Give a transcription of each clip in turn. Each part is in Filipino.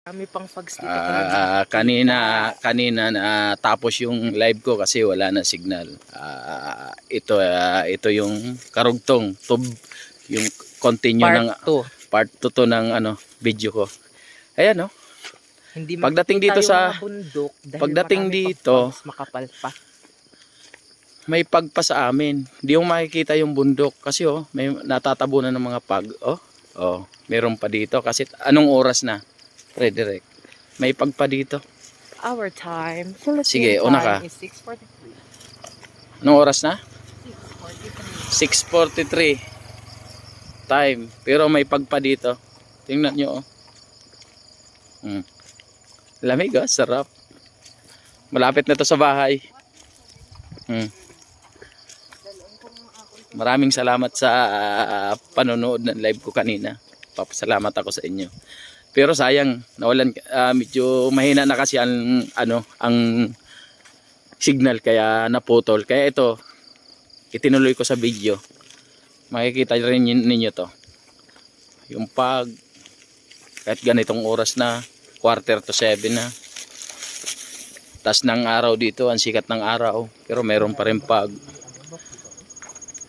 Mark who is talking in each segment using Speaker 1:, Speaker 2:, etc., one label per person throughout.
Speaker 1: Kami pang fags dito.
Speaker 2: Kanina na tapos yung live ko kasi wala na signal. Ito yung karugtong yung continue
Speaker 1: Part
Speaker 2: ng
Speaker 1: 2.
Speaker 2: part 2 to ng video ko. Ayan, no.
Speaker 1: Hindi
Speaker 2: Pagdating
Speaker 1: makikita
Speaker 2: dito
Speaker 1: yung
Speaker 2: sa
Speaker 1: mga bundok dahil
Speaker 2: pagdating
Speaker 1: marami
Speaker 2: dito,
Speaker 1: pang fags, makapal pa.
Speaker 2: may pagpa sa amin. Hindi mo makikita yung bundok kasi may natatabunan ng mga pag. Meron pa dito kasi anong oras na? Frederick. May pagpa dito.
Speaker 1: Our time, Philippine
Speaker 2: Sige, una ka.
Speaker 1: time is 6:43.
Speaker 2: Anong oras na?
Speaker 1: 6:43.
Speaker 2: 6:43 time. Pero may pagpa dito. Tingnan nyo, Lamig, sarap. Malapit na to sa bahay. Maraming salamat sa panonood ng live ko kanina. Papasalamat ako sa inyo. Pero sayang, nawalan, medyo mahina na kasi ang signal kaya naputol. Kaya ito, itinuloy ko sa video. Makikita rin ninyo to. Yung kahit ganitong oras na, 6:45 na. Tas ng araw dito, ang sikat ng araw. Pero meron pa rin pag.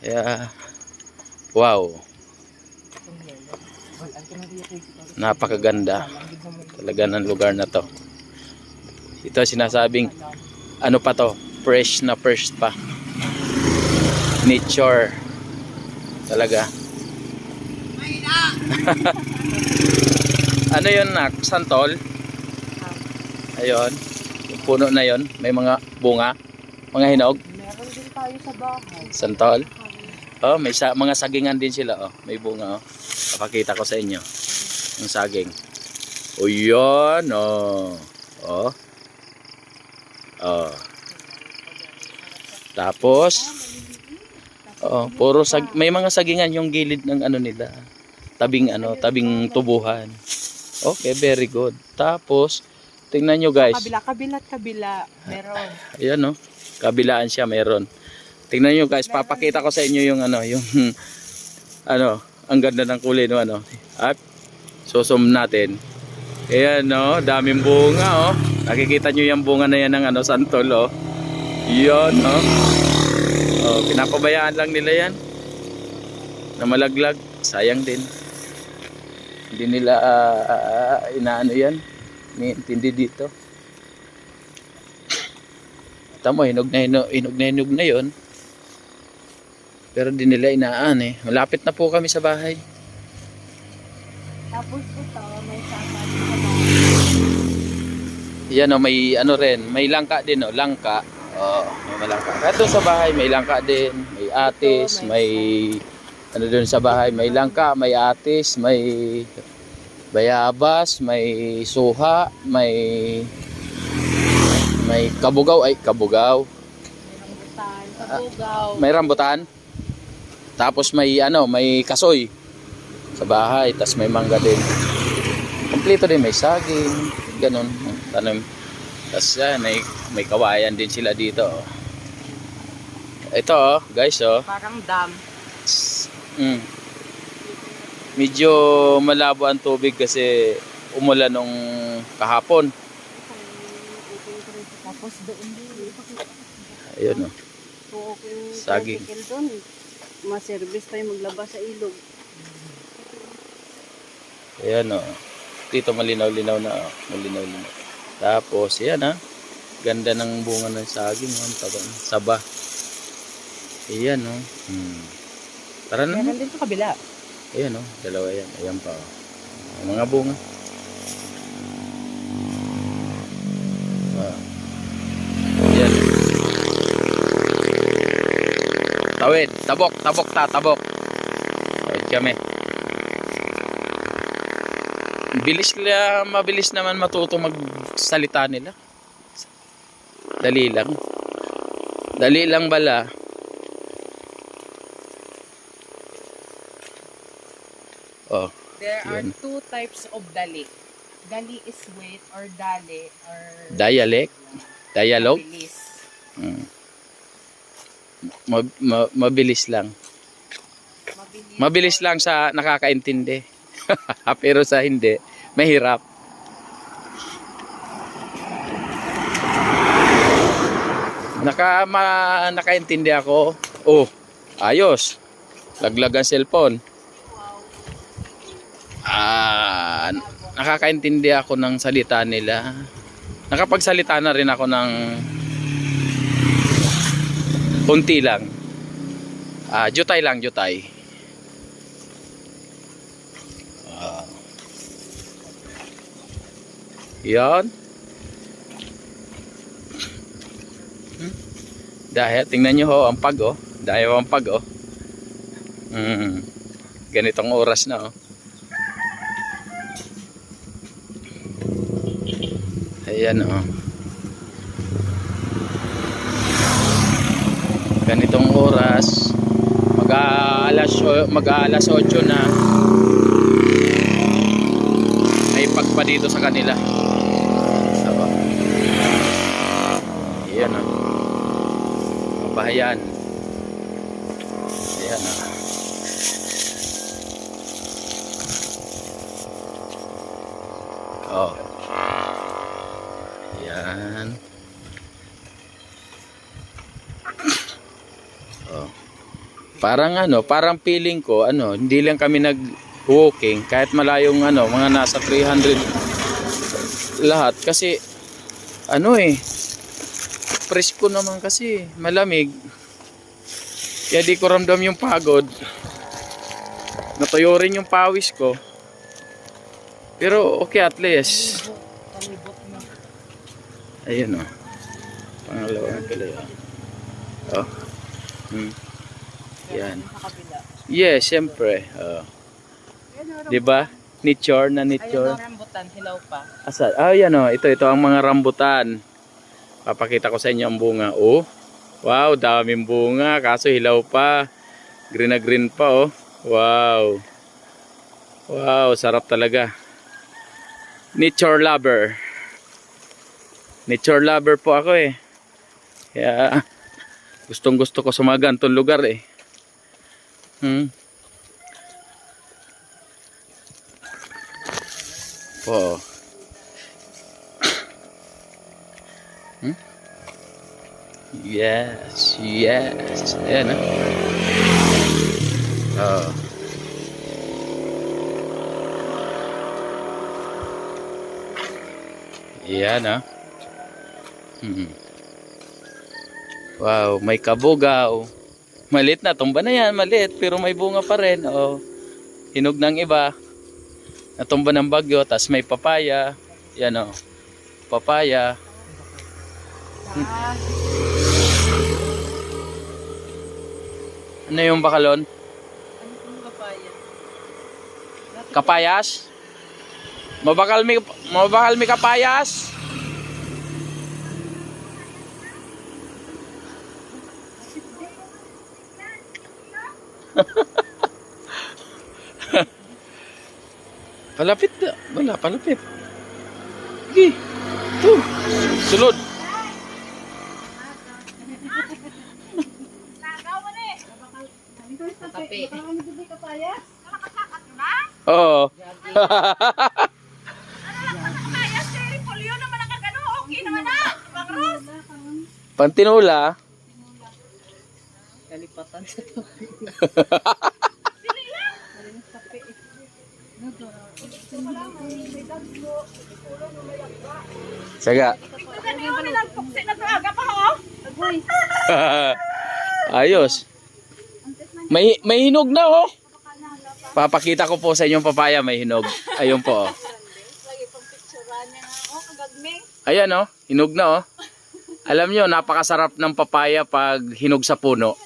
Speaker 2: Kaya, wow. Napakaganda talaga ng lugar na to. Ito sinasabing ano pa to, fresh na first pa, nature talaga. Ano yun, santol? Ayun, yung puno na yun, may mga bunga, mga hinog.
Speaker 1: Meron din tayo sa bahay.
Speaker 2: Santol. May mga sagingan din sila, may bunga. Papakita ko sa inyo yung saging. Yan, Tapos puro may mga sagingan yung gilid ng nila. Tabing tubuhan. Okay, very good. Tapos tingnan nyo, guys.
Speaker 1: Kabila meron.
Speaker 2: Ayan, kabilaan siya, meron. Tingnan nyo, guys, papakita ko sa inyo yung ang ganda ng kulay no at susum natin. Ayan, daming bunga, nakikita nyo yung bunga na yan ng santol, yan, pinapabayaan lang nila yan na malaglag. Sayang din, hindi nila inaano yan, iniintindi dito. Tamo, hinog na yun. Pero di nila inaan Malapit na po kami sa bahay.
Speaker 1: Tapos ito, may sama din sa bahay.
Speaker 2: Yan, may rin, may langka din, langka. May malangka. Kahit doon sa bahay may langka din, may atis, may doon sa bahay, may langka, may atis, may bayabas, may suha, may kabugaw, kabugaw. May rambutan. Tapos may may kasoy sa bahay, tas may mangga din. Kompleto din, may saging, ganun, tanim. Tas may kawayan din sila dito. Ito, guys,
Speaker 1: parang dam.
Speaker 2: Medyo malabo ang tubig kasi umulan nung kahapon.
Speaker 1: Tapos doon din.
Speaker 2: Ayun, saging.
Speaker 1: Ma-service tayo maglaba sa ilog.
Speaker 2: Ayan, dito malinaw-linaw na, malinaw-linaw. Tapos yan, ganda ng bunga ng saging, saba. Ayan, Tara na.
Speaker 1: Meron din sa kabila.
Speaker 2: Ayan, dalawa yan. Ayan pa, mga bunga. Ayan. Tawid, tabok. Tawid kami. Mabilis naman matuto magsalita nila. Dali lang bala.
Speaker 1: There are two types of dali. Dali is wait or dali or
Speaker 2: dialogue.
Speaker 1: mabilis.
Speaker 2: Mabilis lang. Mabilis lang sa nakakaintindi. Pero sa hindi, mahirap. Nakaintindi ako. Oh, ayos. Laglag ang cellphone. Nakakaintindi ako ng salita nila. Nakapagsalita na rin ako ng kunti lang. Jutay lang, jutay. Yan. Dahil, tingnan nyo ho, ang pag oh. Dahil ang pag oh. Ganitong oras na oh. Ayan oh. Ganitong oras. Mag-alas 8 na. May pagpa dito sa kanila. So, ayan oh. Bahayan. Ayan ah. Oh. Ayan. Oh. Parang feeling ko hindi lang kami nag-walking kahit malayong mga nasa 300 lahat kasi presko naman kasi, malamig. Kaya di ko ramdam yung pagod. Natuyo rin yung pawis ko. Pero okay at least. Ayun oh. Pangalawa na pala yun. Oh. Yan. Yes, siyempre. Oh. Diba? Nature na nature.
Speaker 1: Ayun ang rambutan, hilaw pa.
Speaker 2: Asa? Yan oh. Ito ang mga rambutan. Papakita ko sa inyo ang bunga. Oh. Wow, daming bunga. Kaso hilaw pa. Green na green pa oh. Wow. Wow, sarap talaga. Nature lover. Nature lover po ako eh. Kaya gustong gusto ko sa mga ganitong lugar eh. Po. Yes, yes. Ayan oh. Ayan Wow, may kabugaw. Maliit na, tumba na yan, maliit. Pero may bunga pa rin. Oh. Hinog ng iba. Natumba ng bagyo, tas may papaya. Yan oh. Papaya. Ano yung bakalon?
Speaker 1: Ano yung papaya?
Speaker 2: Kapayas? Mabakal mi kapayas? Palapit na. Wala, palapit. Sige. Ito. Sulod.
Speaker 1: Kape.
Speaker 2: Oo. Pantinula.
Speaker 1: Kalipatan sa kape.
Speaker 2: Saga. Ayos. May hinog na oh. Papakita ko po sa inyong papaya may hinog. Ayun po oh. Ayan oh, hinog na oh. Alam nyo, napakasarap ng papaya pag hinog sa puno.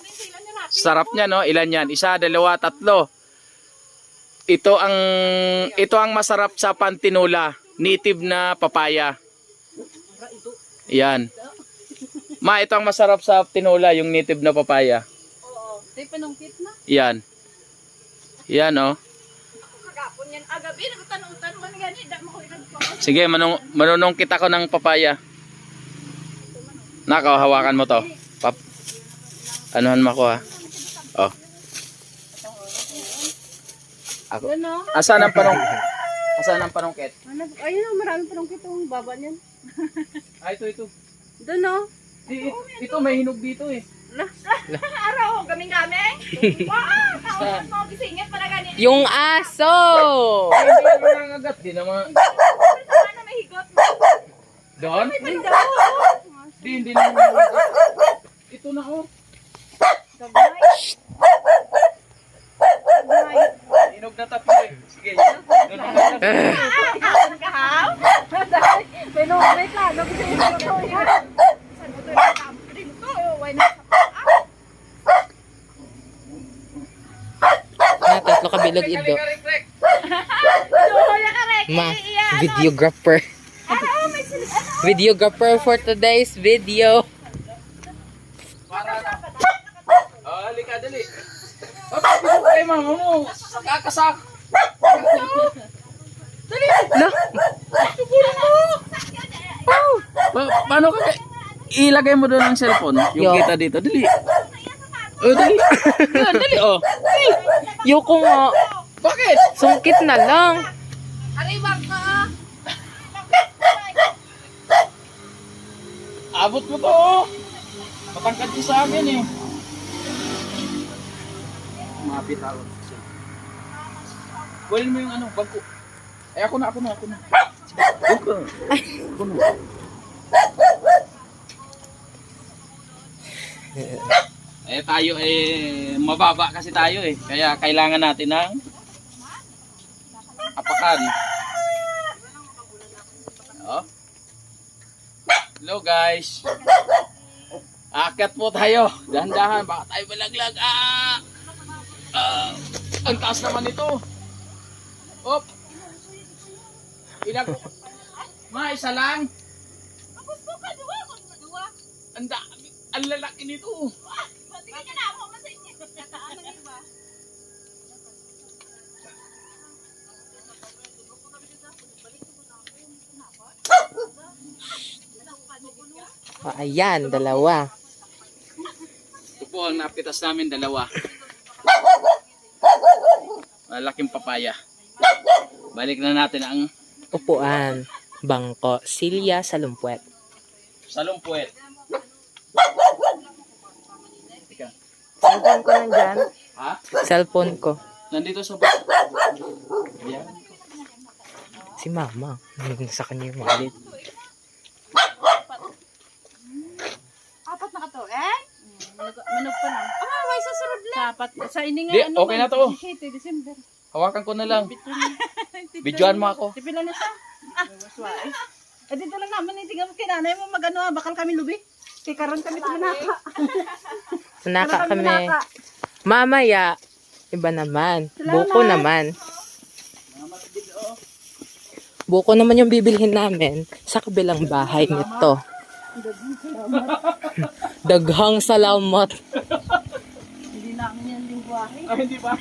Speaker 2: Sarap niya no, ilan yan? 1, 2, 3. Ito ang masarap sa pantinula, native na papaya. Yan. Ma, ito ang masarap sa tinula, yung native na papaya.
Speaker 1: Oo. Tay panungkit na.
Speaker 2: Yan. Yan oh.
Speaker 3: Kagapon yan agabi nagtanutan man gani da mo ko
Speaker 2: Sige, manunungkit ako ng papaya. Nako, hawakan mo to. Anuhan mo ako ha. Oh. Ako. Asan ang panungkit?
Speaker 3: Ayun oh, maraming panungkit ang baba niyan.
Speaker 2: Ito.
Speaker 3: Doon oh.
Speaker 2: Ito may hinog dito eh.
Speaker 3: Araw, gaming-gaming. Wow, kausap mo, gisingit pala ganito.
Speaker 1: Yung aso!
Speaker 2: Hindi naman nangagat. Di naman.
Speaker 3: Ano may higot mo?
Speaker 2: Doon?
Speaker 3: Hindi
Speaker 2: Hindi naman nangagat. Ito na oh. Hinog na tatlo eh. Sige. Doon na lang.
Speaker 3: Asan ka, ha? May wait lang. Nagisingit ko to. Saan mo to yung kampo din to? Why not?
Speaker 1: Tatlo ka bilog ido.
Speaker 3: Duhoy ka, Rek.
Speaker 1: Ma, videographer. Videographer for today's video.
Speaker 2: Para na. Halika, dali. Pagpapito kay mama mo. Sakakasak. Dali.
Speaker 1: No.
Speaker 2: Subulan mo. Paano ka? Ilagay mo doon ang cellphone. Yung
Speaker 1: Yo.
Speaker 2: kita dito. Dali. Oh, dali. Yan, dali oh.
Speaker 1: Yoko nga.
Speaker 2: Bakit?
Speaker 1: Sungkit na lang.
Speaker 3: Arribag ka.
Speaker 2: Abot mo to oh. Matangkad ko sa akin eh. Mapit ako. Kunin mo yung ano, bangko. Ay, ako na. Ako na. Eh, tayo mababa kasi tayo eh. Kaya kailangan natin ng apakan. Oh. Hello guys. Akyat po tayo. Dahan-dahan. Baka tayo malaglag. Ang taas naman ito. Op. Ma, isa lang. Ang lalaki nito.
Speaker 1: Ayan, dalawa.
Speaker 2: Ito po ang napitas namin, dalawa. Malaking papaya. Balik na natin ang
Speaker 1: Upuan. Bangko. Silya sa lumpuet.
Speaker 2: salumpuet. Ika.
Speaker 1: Cellphone ko nandyan.
Speaker 2: Ha?
Speaker 1: Cellphone ko.
Speaker 2: Nandito sa bus. Ayan.
Speaker 1: Si mama. Sa kanya yung wallet.
Speaker 3: Apat na ka to, eh? Manog pa lang. May susunod lang. Apat. Sa ini
Speaker 2: Di, okay na to.
Speaker 3: 17 December.
Speaker 2: Hawakan ko na lang. Videoan mo ako.
Speaker 3: Tipila na siya. Eh, dito lang naman, tingnan mo kay nanay mo, mag-ano, bakal kami lubi. Kay karon kami tumanaka.
Speaker 1: Naka kami. Mamaya. Iba naman. Buko naman. Buko naman yung bibilhin namin sa kabilang bahay nito. Daghang salamat.
Speaker 3: Hindi namin yan yung buhay.
Speaker 2: Ay, hindi ba?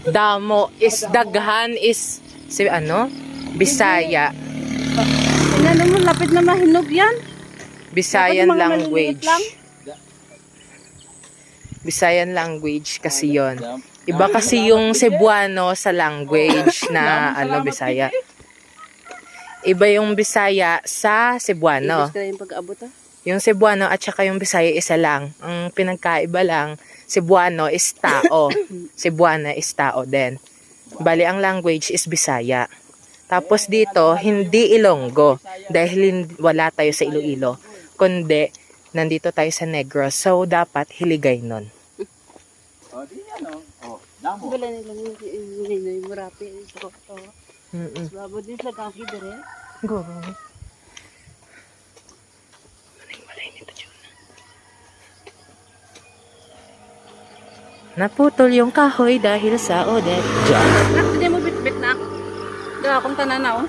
Speaker 1: Damo is daghan is si ano? Bisaya.
Speaker 3: Tingnan mo, lapit na mahinog yan.
Speaker 1: Bisayan
Speaker 3: Dapat mga
Speaker 1: language.
Speaker 3: maliliit lang.
Speaker 1: Bisayan language kasi yon. Iba kasi yung Cebuano sa language na ano Bisaya. Iba yung Bisaya sa Cebuano.
Speaker 3: Gusto yung pag-abot ah.
Speaker 1: Yung Cebuano at saka yung Bisaya isa lang. Ang pinagkaiba lang, Cebuano is tao. Cebuana is tao din. Bali, ang language is Bisaya. Tapos dito, hindi Ilonggo. Dahil wala tayo sa Iloilo. Kundi, nandito tayo sa Negros. So, dapat hiligay nun.
Speaker 2: O, di yan o. O, damo.
Speaker 3: Wala nilang yung murapi. Ito ko.
Speaker 1: Mm-mm.
Speaker 3: Babod din sa kaki dire.
Speaker 1: Go. Naputol yung kahoy dahil sa Odette.
Speaker 3: Nak, hindi mo bit-bit na. Dala akong tanana oh.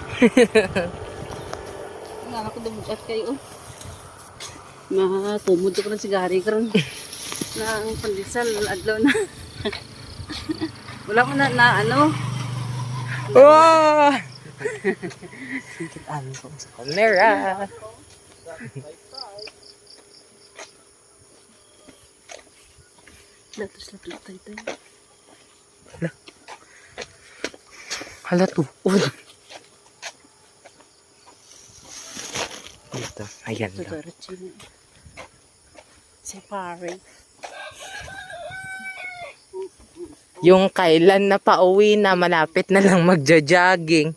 Speaker 3: Nga ako dumugat kayo oh. Makumod ko ng sigari karon. Na ang pandesal adlaw na. Wala ko na ano.
Speaker 1: Wow! Kitaan ko sa camera.
Speaker 3: Latos tayo.
Speaker 1: Hala, tuod. Ito, ayan lang.
Speaker 3: Tutorot siya. Si pare.
Speaker 1: Yung kailan na pauwi na, malapit na lang magja-jogging.